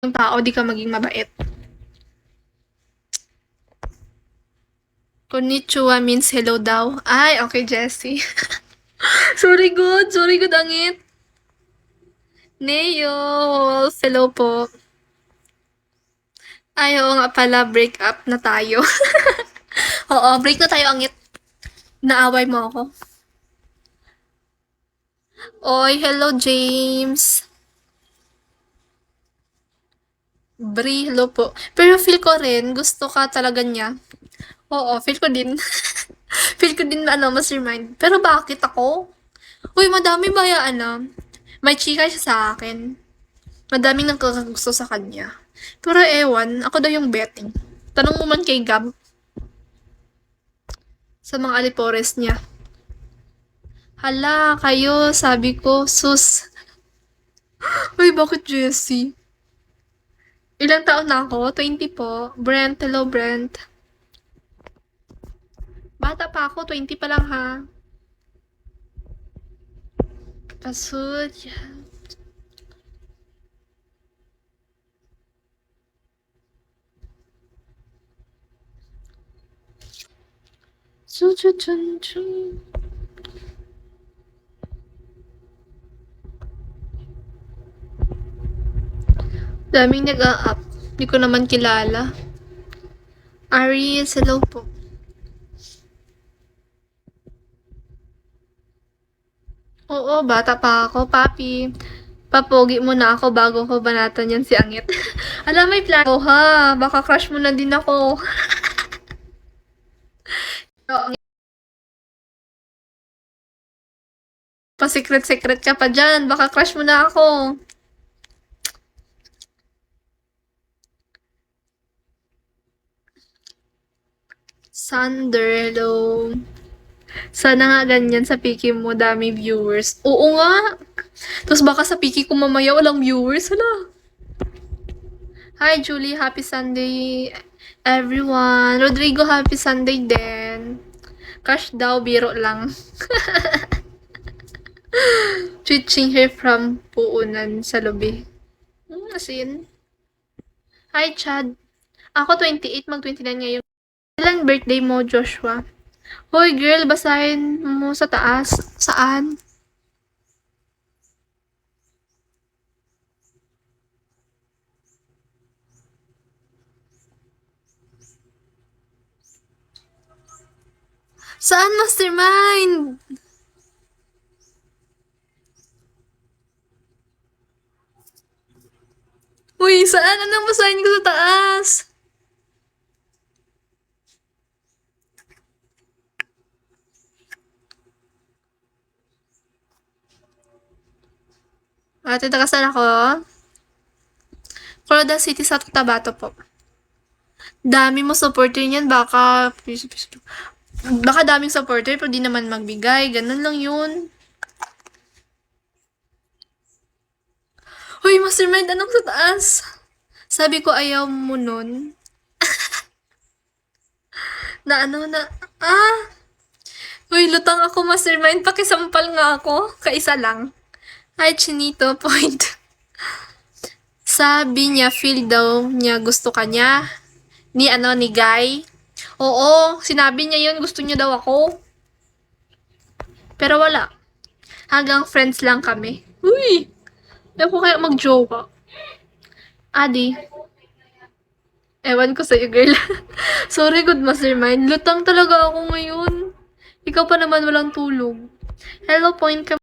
Yung tao, di ka maging mabait. Konnichiwa means hello daw. Ay, okay, Jessie. Sorry good, angit. Neo, hello po. Ay, oo nga pala, break up na tayo. Oo, break na tayo, angit. Naaway mo ako. Oy, hello, James. Bri, hello po. Pero feel ko rin, gusto ka talaga niya. Oo, feel ko din. Feel ko din mastermind. Pero bakit ako? Uy, madami ba may chika siya sa akin. Madaming nagkakagusto sa kanya. Pero ewan, ako daw yung betting. Tanong mo man kay Gab sa mga alipores niya. Hala, kayo, sabi ko, sus. Uy, bakit Jessie? Ilang taon na ako? 20 po. Brent, hello Brent. Bata pa ako, 20 pa lang ha. Pasud. Su-chu-chun-chun. Daming nag-a-up. Hindi ko naman kilala. Aries, hello po. Oo, bata pa ako, papi. Papogi mo na ako bago ko banatan yan si Angit. Alam, may plano ha. Baka crush mo na din ako. Oo, pa-secret-secret ka pa dyan. Baka crush mo na ako. Sander, hello. Sana nga ganyan sa Piki mo, dami viewers. Oo nga. Tapos baka sa Piki ko mamaya walang viewers. Hala. Hi, Julie. Happy Sunday, everyone. Rodrigo, happy Sunday din. Crush daw, biro lang. Switching here from Puunan sa lobby. As in. Hi, Chad. Ako 28, mag-29 ngayon. Kailan birthday mo, Joshua? Hoy, girl, basahin mo sa taas. Saan? Saan, mastermind? Uy, saan? Anong basahin ko sa taas? Tita, saan ako? Coroda City sa Tabato po. Dami mo supporter niyan, baka daming supporter pero di naman magbigay. Ganun lang yun. Hoy, mastermind, anong sa taas? Sabi ko ayaw mo nun. Ah! Hoy, lutang ako, mastermind. Pakisampal nga ako. Kaisa lang. Hi, Chinito, point. Sabi niya, feel daw niya gusto ka niya. Ni Guy. Oo, sinabi niya yun, gusto niya daw ako. Pero wala. Hanggang friends lang kami. Uy! Ayaw ko kaya mag-jowa. Adi. Ewan ko sa'yo, girl. Sorry, good mastermind. Lutang talaga ako ngayon. Ikaw pa naman walang tulog. Hello, point ka